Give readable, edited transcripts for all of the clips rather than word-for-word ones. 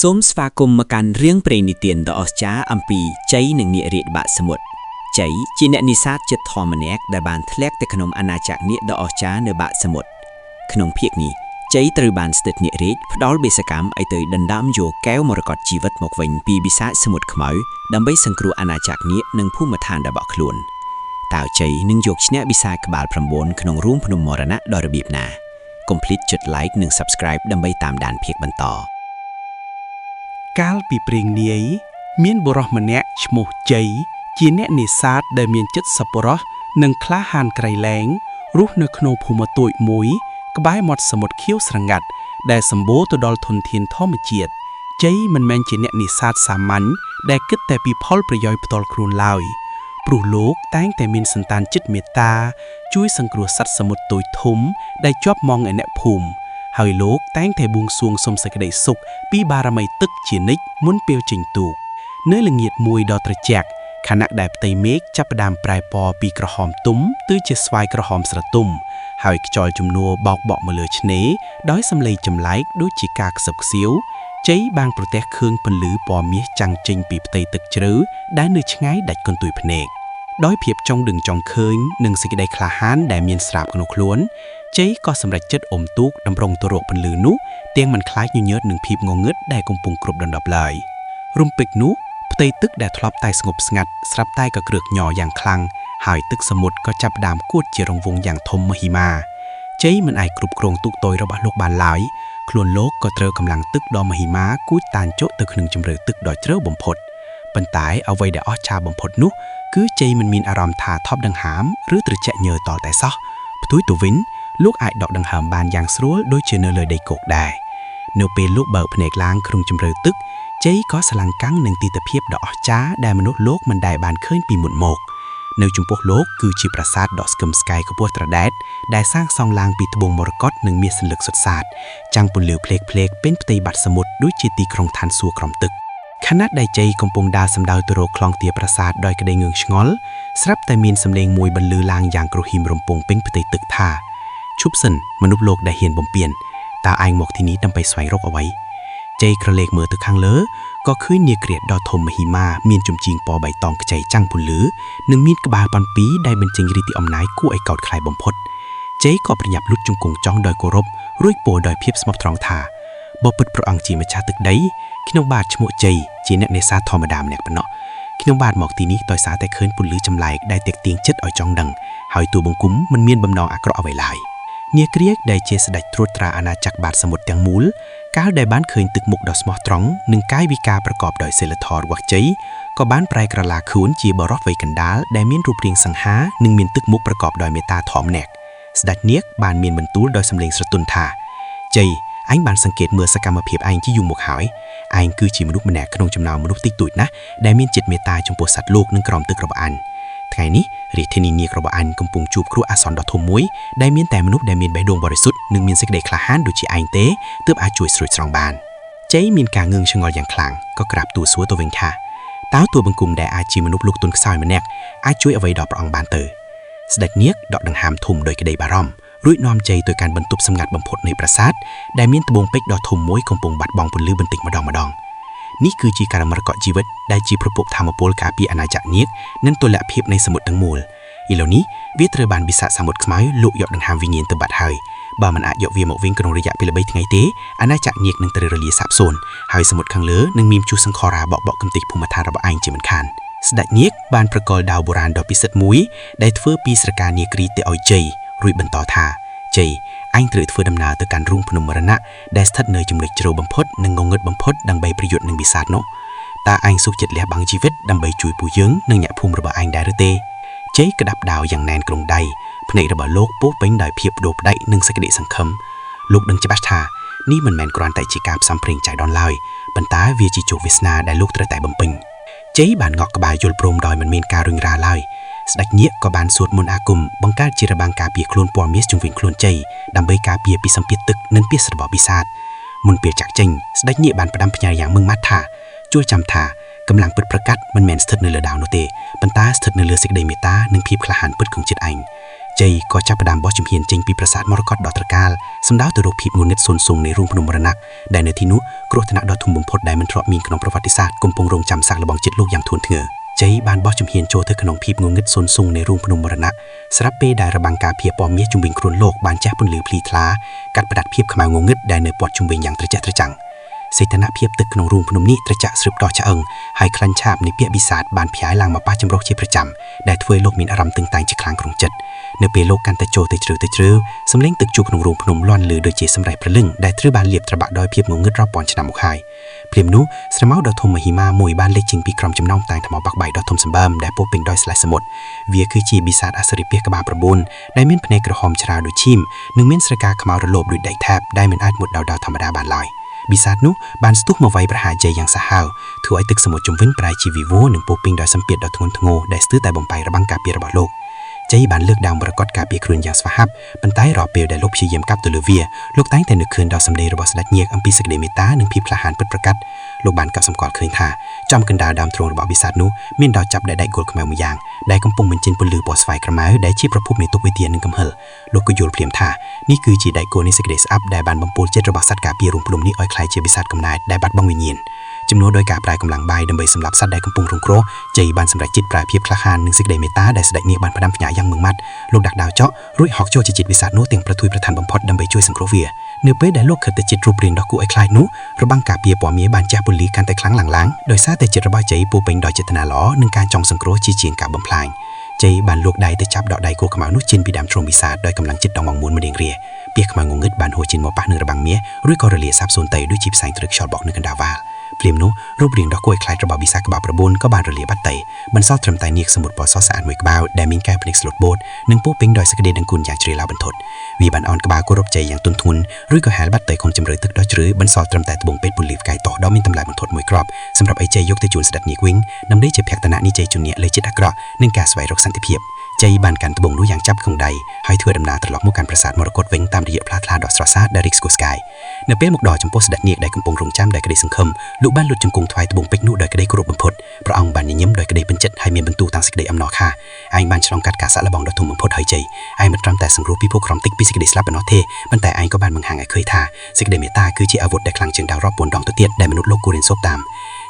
សូមស្វាគមន៍មកកាន់រឿងព្រេងនិទានដ៏អស្ចារ្យអំពីជ័យនិងនាគរាជបាក់សមុទ្រជ័យជាអ្នកនេសាទចិត្តធម្មម្នាក់ដែលបានធ្លាក់ទៅក្នុងអាណាចក្រនាគដ៏អស្ចារ្យនៅបាក់សមុទ្រក្នុងភាគនេះជ័យត្រូវបានស្ដេចនាគរាជផ្ដល់បេសកម្មឲ្យទៅដណ្ដើមយកកែវមរកតជីវិតមកវិញពីបិសាចសមុទ្រខ្មៅដើម្បីសង្គ្រោះអាណាចក្រនាគនិងភូមិឋានរបស់ខ្លួនតើជ័យនឹងយកឈ្នះបិសាចក្បាល9ក្នុងរូងភ្នំមរណៈដោយរបៀបណាកុំភ្លេចចុច like និង subscribe ដើម្បីតាមដានភាគបន្តកាលពីព្រេងនាយមានបុរសម្នាក់ឈ្មោះជ័យជាអ្នកនេសាទដែលមានចិត្តសប្បុរសនិងក្លាហានក្រៃលែងរស់នៅក្នុងភូមិតូចមួយក្បែរមាត់សមុទ្រខៀវស្រងាត់ដែលសម្បូរទៅដោយធនធានធម្មជាតិជ័យមិនមែនជាអ្នកនេសាទសាមញ្ញដែលគិតតែពីផលប្រយោជន៍ផ្ទាល់ខ្លួនឡើយព្រោះលោកតែងតែមានសន្តានចិត្តមេត្តាជួយសង្គ្រោះសត្វសមុទ្រតូចធំដែលជាប់មងឯអ្នកភូមិហើយលោកតែងតែបួងសួងសុំសេចក្តីសុខពីបារមីទឹកជានិច្ចមុនពេលចេញទូកនៅល្ងាចមួយដ៏ត្រជាក់ខណៈដែលផ្ទៃមេឃចាប់ផ្ដើមប្រែពណ៌ពីក្រហមទុំទៅជាស្វាយក្រហមស្រទុំហើយខ្យល់ជំនោបោកបក់មកលើឆ្នេរដោយសម្លេងចម្លែកដូចជាការខ្សឹបខ្សៀវជ័យបានប្រទះឃើញពន្លឺពណ៌មាសចាំងចេញពីផ្ទៃទឹកជ្រៅដែលនៅឆ្ងាយដាច់កន្ទុយភ្នែកដោយភាពចង់ដឹងចង់ឃើញនិងសេចក្តីក្លាហានដែលមានស្រាប់ក្នុងខ្លួនជ័យក៏សម្រេចចិត្តអុំទូកតម្រង់ទៅរកពន្លឺនោះទាំងមិនខ្លាចញញើតនឹងភាពងងឹតដែលកំពុងគ្របដណ្ដប់ឡើយរំពេចនោះផ្ទៃទឹកដែលធ្លាប់តែស្ងប់ស្ងាត់ស្រាប់តែក៏គ្រើកញ័រយ៉ាងខ្លាំងហើយទឹកសមុទ្រក៏ចាប់ផ្ដើមគួតជារង្វង់យ៉ាងធំមហិមាជ័យមិនអាចគ្រប់គ្រងទូកតូចរបស់លោកបានឡើយខ្លួនលោកក៏ត្រូវកម្លាំងទឹកដ៏មហិមាគួចតានជក់ទៅក្នុងជម្រៅទឹកដ៏ជ្រៅបំផុតប៉ុន្តែអ្វីដែលអស្ចារ្យបំផុតនោះគឺជ័យមិនមានអារម្មណ៍ថាថប់ដង្ហើមឬត្រជាក់ញើតតែសោះផ្ទុយទៅវិញលោកអាចដកដង្ហើមបានយ៉ាងស្រួលដូចជានៅលើដីគោកដែរនៅពេលលោកបើកភ្នែកឡើងក្នុងជម្រៅទឹកជ័យក៏ស្រឡាំងកាំងនឹងទិដ្ឋភាពដ៏អស្ចារ្យដែលមនុស្សលោកមិនដែលបានឃើញពីមុនមកនៅចំពោះលោកគឺជាប្រាសាទដ៏ស្កឹមស្កៃខ្ពស់ត្រដែតដែលសាងសង់ឡើងពីត្បូងមរកតនិងមាសសន្លឹកសុទ្ធសាធចាំងពន្លឺភ្លេកភ្លេកពេញផ្ទៃបាត់សមុទ្រដូចជាទីក្រុងឋានសួគ៌ក្រោមទឹកខណៈដែលជ័យកំពុងដើរសម្ដៅទៅរកខ្លងទាប្រាសាទដោយក្តីងឿងឆ្ងល់ស្រាប់តែមានសំឡេងមួយបន្លឺឡើងយ៉ាងគ្រហ៊ីមរំពងពេញផ្ទៃទឹកថាឈប់សិនមនុស្សលោកដែលហ៊ានបំពានតើឯងមកទីនេះដើម្បីស្វែងរកអ្វីជ័យក្រឡេកមើលទៅខាងលើក៏ឃើញនាគរាជដ៏ធំមហិមាមានជំជីងពណ៌បៃតងខ្ចីចាំងពន្លឺនិងមានក្បាលប៉ាន់ពីដែលបញ្ចេញរីកអំណាចគួរឲ្យកោតខ្លាចបំផុតជ័យក៏ប្រញាប់លុតជង្គង់ចង់ដោយគោរពរួចពោលដោយភាពស្មោះត្រង់ថាបបិទ្ធព្រះអង្គជាម្ចាស់ទឹកដីខ្ញុំបាទឈ្មោះជ័យជាអ្នកនេសាទធម្មតាម្នាក់ប៉ុណ្ណោះខ្ញុំបាទមកទីនេះដោយសារតែឃើញពន្លឺចម្លែកដែលទាក់ទាញចិត្តឲ្យចង់ដឹងហើយទូបង្គំមិនមានបំណងអាក្រក់អ្វីឡើយនាគរាជដែលជាស្ដេចត្រួតត្រាអាណាចក្របាតសមុទ្រទាំងមូលកាលដែលបានឃើញទឹកមុខដ៏ស្មោះត្រង់និងកាយវិការប្រកបដោយសីលធម៌របស់ជ័យក៏បានប្រែក្រឡាខ្លួនជាបរិសុទ្ធវ័យកណ្ដាលដែលមានរូបរាងសង្ហានិងមានទឹកមុខប្រកបដោយមេត្តាធម៌ម្នាក់ស្ដេចនាគបានមានបន្ទូលដោយសម្លេងស្រទន់ថាជ័យអញបានសង្កេតមើលសកម្មភាពឯងជាយូរមកហើយឯងគឺជាមនុស្សម្នាក់ក្នុងចំណោមមនុស្សតិចតួចណាស់ដែលមានចិត្តមេត្តាចំពោះសត្វលោកនិងក្រមទឹករបស់អញថ្ងៃនេះរាជធានីនាគរបស់អញកំពុងជួបគ្រោះអាសន្នដ៏ធំមួយដែលមានតែមនុស្សដែលមានបេះដូងបរិសុទ្ធនិងមានសេចក្តីក្លាហានដូចជាឯងទេទើបអាចជួយស្រួចស្រង់បានជ័យមានការងឿងឆ្ងល់យ៉ាងខ្លាំងក៏ក្រាបទូលសួរទៅវិញថាតើតួបង្គំដែលអាចជាមនុស្សលោកទុនខ្សោយម្នាក់អាចជួយអ្វីដល់ព្រះអង្គបានទៅស្ដេចនាគដកដង្ហើមធំដោយក្តីបារម្ភរួចនាំជ័យទៅកាន់បន្ទប់សម្ងាត់បំផុតនៃប្រាសាទដែលមានត្បូងពេជ្រដ៏ធំមួយកំពុងបាត់បង់ពន្លឺបន្តិចម្ដងនេះគឺជាការមរកតជីវិតដែលជាប្រភពធម្មពលការពារអាណាចក្រនាគនិងតុល្យភាពនៃសមុទ្រទាំងមូលឥឡូវនេះវាត្រូវបានបិសាចសមុទ្រខ្មៅលូកយកដង្ហើមវិញ្ញាណទៅបាត់ហើយបើមិនអាចយកវាមកវិញក្នុងរយៈពេល3ថ្ងៃទេអាណាចក្រនាគនឹងត្រូវរលាយសាបសូន្យហើយសមុទ្រខាងលើនឹងមានព្យុះសង្ខរាបក់កំទេចភូមិឋានរបស់ឯងជាមិនខានស្ដេចនាគបានប្រកល់ដាវបុរាណដ៏ពិសិដ្ឋមួយដែលធ្វើពីស្រកានាគរីទៅឲ្យជ័យរួចបន្តថាជ័យអញត្រូវធ្វើដំណើរទៅកាន់រូងភ្នំមរណៈដែលស្ថិតនៅចំណុចជ្រៅបំផុតនិងងងឹតបំផុតដើម្បីប្រយុទ្ធនឹងបិសាចនោះតើអញសុខចិត្តលះបង់ជីវិតដើម្បីជួយពួកយើងនិងអ្នកភូមិរបស់អញដែរឬទេជ័យក្តាប់ដាវយ៉ាងណែនក្រុងដៃភ្នែករបស់លោកពោពេញដោយភាពបដូរផ្ដាច់និងសេចក្តីសង្ឃឹមលោកដឹងច្បាស់ថានេះមិនមែនគ្រាន់តែជាការផ្សំព្រេងចៃដន្យឡើយប៉ុន្តែវាជាជោគវាសនាដែលលោកត្រូវតែបំពេញជ័យបានងក់ក្បាលយល់ព្រមដោយមិនមានការរុញរាឡើយស្ដេចនាគក៏បានសូត្រមន្តអាគមបង្កើតជារបាំងការពារខ្លួនពណ៌មាសជុំវិញខ្លួនជ័យដើម្បីការពារពីសម្ពាធទឹកនិងពាសរបស់បិសាចមុនពេលចាក់ចេញស្ដេចនាគបានផ្ដាំផ្ញើយ៉ាងម៉ឺងម៉ាត់ថាជួយចាំថាកម្លាំងពិតប្រាកដមិនមែនស្ថិតនៅលើដាវនោះទេប៉ុន្តែស្ថិតនៅលើសេចក្តីមេត្តានិងភាពក្លាហានពិតក្នុងចិត្តឯង ជ័យក៏ចាប់ផ្ដើមបោះជំហានចេញពីប្រាសាទមរកតដ៏ត្រកាលសំដៅទៅរកភាពងងឹតស៊ុនស៊ុងនៃរូងភ្នំមរណៈដែលនៅទីនោះគ្រោះថ្នាក់ដ៏ធំបំផុតដែលមិនធ្លាប់មានក្នុងប្រវត្តិសាស្ត្រកំពុងរងចាំសាកល្បងចិត្តលោកយ៉ាងធ្ងន់ធ្ងរជ័យបានបោះជំហានចូលទៅក្នុងភាពងងឹតស៊ុនស៊ុងនៃរូងភ្នំមរណៈស្រាប់ពេលដែលរបាំងការពារពណ៌មាសជុំវិញខ្លួនលោកបានចាស់ពន្លឺភ្លីថ្លាកាត់ផ្តាត់ភាពខ្មៅងងឹតដែលនៅព័ទ្ធជុំវិញយ៉ាងត្រជាក់ត្រចាំងសេតនភាពទឹកក្នុងរូងភ្នំនេះត្រជាក់ស្រើបដោះឆ្អឹងហើយខ្លាញ់ឆាបនៃពាក្យបិសាចបានផ្ញើឡើងមកប៉ះចម្រុះជាប្រចាំដែលធ្វើឲ្យលោកមានអារម្មណ៍តឹងតែងជាខ្លាំងក្នុងចិត្តនៅពេលលោកកាន់តែចូលទៅជ្រៅសំឡេងទឹកជួក្នុងរូងភ្នំលាន់ឮដូចជាសម្រែកព្រលឹងដែលត្រូវបានលាបត្របាក់ដោយភាពងងឹតរាប់ពាន់ឆ្នាំមកហើយព្រាមនោះស្រមោលដ៏ធំមហិមាមួយបានលេចចេញពីក្រោមចំណោមតែងថ្មបាក់បែកដ៏ធំសម្បើមដែលពោពេញដោយស្លេះសមុទ្រវាគឺជាបិសាចអសរិពាសក្បាល9ដែលមានភ្នែកក្រហមច្រាលដូចឈាមនិងមានស្រកាខ្មៅរលោបដូចដែកថាបដែលមិនអាចមុតដោយធម្មតាបានឡើយបិសាចនោះបានស្ទុះមកវាយប្រហារជ័យយ៉ាងសាហាវធ្វើឲ្យទឹកសមុទ្រជុំវិញប្រែជាវិវរនិងពោពេញដោយសម្ពាធដ៏ធ្ងន់ធ្ងរដែលស្ទើរតែបំបែករបាំងការពាររបស់លោកជ័យបានលើកដើមមរកតការពារខ្លួនយ៉ាងស្វាហាប់ប៉ុន្តែរាល់ពេលដែលលោកព្យាយាមកាប់ទៅលើវាលោកតែងតែនឹកឃើញដល់សម្ដីរបស់ស្ដេចញៀកអំពីសេចក្តីមេត្តានិងភាពក្លាហានពិតប្រាកដលោកបានកត់សម្គាល់ឃើញថាចំកណ្ដាលដើមទ្រូងរបស់បិសាចនោះមានដល់ចាប់ដែកគោលខ្មៅមួយយ៉ាងដែលកំពុងបញ្ចេញពន្លឺពណ៌ស្វាយក្រមៅដែលជាប្រភពនៃទុក្ខវេទនានិងកំហឹងលោកក៏យល់ភ្លាមថានេះគឺជាដែកគោលនៃសេចក្តីស្អប់ដែលបានបំពុលចិត្តរបស់សត្វការពាររូងភ្នំនេះឲ្យក្លាយជាបិសាចកំណើតដែលបាត់បង់វិញ្ញាណជំនួសដោយការប្រើកម្លាំងបាយដើម្បីសម្លាប់សត្វដែលកំពុងរងគ្រោះជ័យបានសម្រេចចិត្តប្រើភាពក្លាហាននិងសេចក្តីមេត្តាដែលស្ដេចនាងបានផ្ដាំផ្ញើយ៉ាងម៉ឺងម៉ាត់លោកដាក់ដាវចក់រួចហុកចូលជាចិត្តបិសាចនោះទាំងប្រទួយប្រថានបំផុតដើម្បីជួយសង្គ្រោះវានៅពេលដែលលោកខិតទៅចិត្តរូបរាងដ៏គួរឲ្យខ្លាចនោះរបាំងការពារពណ៌មាសបានចាស់ពន្លឺកាន់តែខ្លាំងឡើងដោយសារតែចិត្តរបស់ជ័យពោពេញដោយចេតនាល្អនិងការចង់សង្គ្រោះជាងការបំផ្លាញជ័យបានលូកដៃទៅចាប់ដកដៃគោខ្មៅនោះចេញពីដើមទ្រូងបិសាចដោយកម្លាំងចិត្តដ៏ងងមួនម្ដៀងរាពាសខ្មៅងងឹតបានហួចចេញមកប៉ះនឹងរបាំងមាសរួចក៏រលាសាបសូន្យទៅដូចជាផ្សែងទ្រឹកខ្យល់បក់នៅកណ្ដាលវាលព្រាមនោះរូបរាងដ៏គួរឲ្យខ្លាចរបស់បិសាចក្បាល9ក៏បានរលាបាត់ទៅបន្សល់ត្រឹមតែនាគសមុទ្រពណ៌សស្អាតមួយក្បាលដែលមានកែវភ្នែកស្លូតបូតនិងពោពេញដោយសេចក្តីដឹងគុណយ៉ាងជ្រាលជ្រៅបន្ទត់វាបានអោនក្បាលគោរពជ័យយ៉ាងទន់ធ្ងន់រួចក៏ហែលបាត់ទៅក្នុងជម្រៅទឹកដ៏ជ្រៅបន្សល់ត្រឹមតែត្បូងពេជ្រពន្លឺផ្កាយតោះដ៏មានតម្លៃបន្ទត់មួយគ្រាប់សម្រាប់ឲ្យជ័យយកទៅជូនស្ដេចនាគវិញដើម្បីជាភក្តនៈនៃជ័យជំនះលើចិត្តអាក្រក់និងការស្វែងរកសន្តិភាពជ័យបានកាន់ត្បូងនោះយ៉ាងចាប់ក្នុងដៃហើយធ្វើដំណើរត្រឡប់មកកាន់ប្រាសាទមរកតវិញតាមរយៈផ្លាថ្លាដ៏ស្រស់ស្អាតដែលរីកស្គូស្កាយនៅពេលមកដល់ចំពោះស្ដេចនាគដែលកំពុងរងចាំដោយក្តីសង្ឃឹមលោកបានលុតជង្គង់ថ្វាយត្បូងពេជ្រនោះដោយក្តីគោរពបំផុតព្រះអង្គបានញញឹមដោយក្តីពេញចិត្តហើយមានបន្ទូលតាំងសេចក្តីអំណរថាឯងបានឆ្លងកាត់ការសាក់លបងដ៏ធំបំផុតហើយជ័យឯងមិនត្រឹមតែសង្គ្រោះពិភពក្រំតិចពីសេចក្តីស្លាប់ប៉ុណ្ណោះទេប៉ុន្តែឯងក៏បានបង្ហាញឲ្យឃើញថាសេចក្តីមេត្តាគឺជាអាវុធដែលខ្លាំងជាងដាវរាប់ពាន់ដងទៅទៀតដែលមនុស្សលោកគួររៀនសូត្រតាម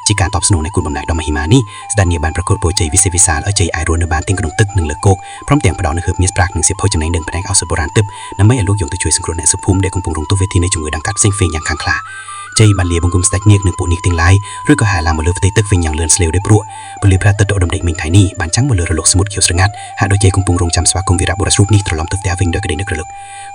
ជាការតបស្នងនៃគុណបំណាច់ដ៏មហិមានេះស្ដេចនាងបានប្រកួតពរជ័យវិសេសវិសាលឲ្យជ័យអាចរស់នៅបានទាំងក្នុងទឹកនិងលើគោកព្រមទាំងផ្ដល់នូវហឺបមាសប្រាក់និងសៀវភៅចំណេញដឹងផ្នែកឱសថបុរាណទឹកដើម្បីឲ្យលោកយកទៅជួយសង្គ្រោះអ្នកសុភូមិដែលកំពុងរងទុក្ខវេទនានៃជំងឺដង្កាត់ផ្សេងៗយ៉ាងខ្លាំងក្លាជ័យបានលាបង្គំស្ដេចនាគនិងពួកនាគទាំងឡាយឬក៏ហែឡើងមកលើផ្ទៃទឹកវិញយ៉ាងលឿនស្លេវដោយព្រោះពលិព្រះអាទិត្យដកដុំដេកមិញថ្ងៃនេះបានចាំងមកលើរលកសមុទ្រខៀវស្រងាត់ហាក់ដូចជ័យកំពុងរងចាំស្វាគមន៍វីរបុរសរូបនេះត្រឡប់ទៅផ្ទះវិញដោយក្តីនឹករលឹក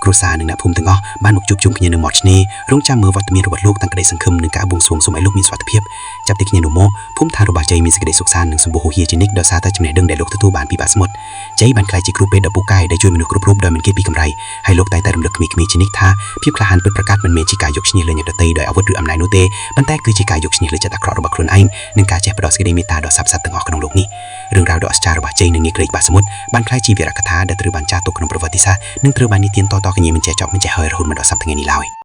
គ្រួសារនិងអ្នកភូមិទាំងអស់បានមកជួបជុំគ្នានៅមាត់ឆ្នេររងចាំមើលវត្តមានរបស់លោកតាំងក្តីសង្ឃឹមនិងការបួងសួងសូមឲ្យលោកមានសុវត្ថិភាពចាប់ពីគ្នានោះមកភូមិឋានរបស់ជ័យមានសេចក្តីសុខសាន្តនិងសម្បូរហូរហៀជានិច្ចដោយសារតែចំណេះដឹងដែលលោកទទួលបានពីបាតសមុទ្រជ័យបានក្លាយជាគ្រូពេទ្យដ៏ពូកែដែលជួយមនុស្សគ្រប់រូបដោយមិនគិតពីកម្រៃហើយលោកតែងតែរំលឹកក្មេងៗជានិច្ចថាភាពក្លាហានពិតប្រាកដមិនមែនជាការយកឈ្នះលើអ្នកដទៃដោយអាវុធឬអំណាចនោះទេប៉ុន្តែគឺជាការយកឈ្នះលើចិត្តអាក្រក់របស់ខ្លួនឯងនិងការចេះផ្ដល់សេចក្តីមេត្តាដល់សព្វសត្វទាំងអស់ក្នុងលោកនេះរឿងរ៉ាវដ៏អស្ចារ្យរបស់ជ័យនិងនាគក្រិចបាតសមុទ្របានក្លាយជាវីរកថាដែលត្រូវបានចារទុកក្នុងប្រវត្តិសាស្ត្រនិងត្រូវបាននិទានតៗគ្នាមិនចេះចប់មិនចេះហើយរហូតមកដល់សព្វថ្ងៃនេះឡើយ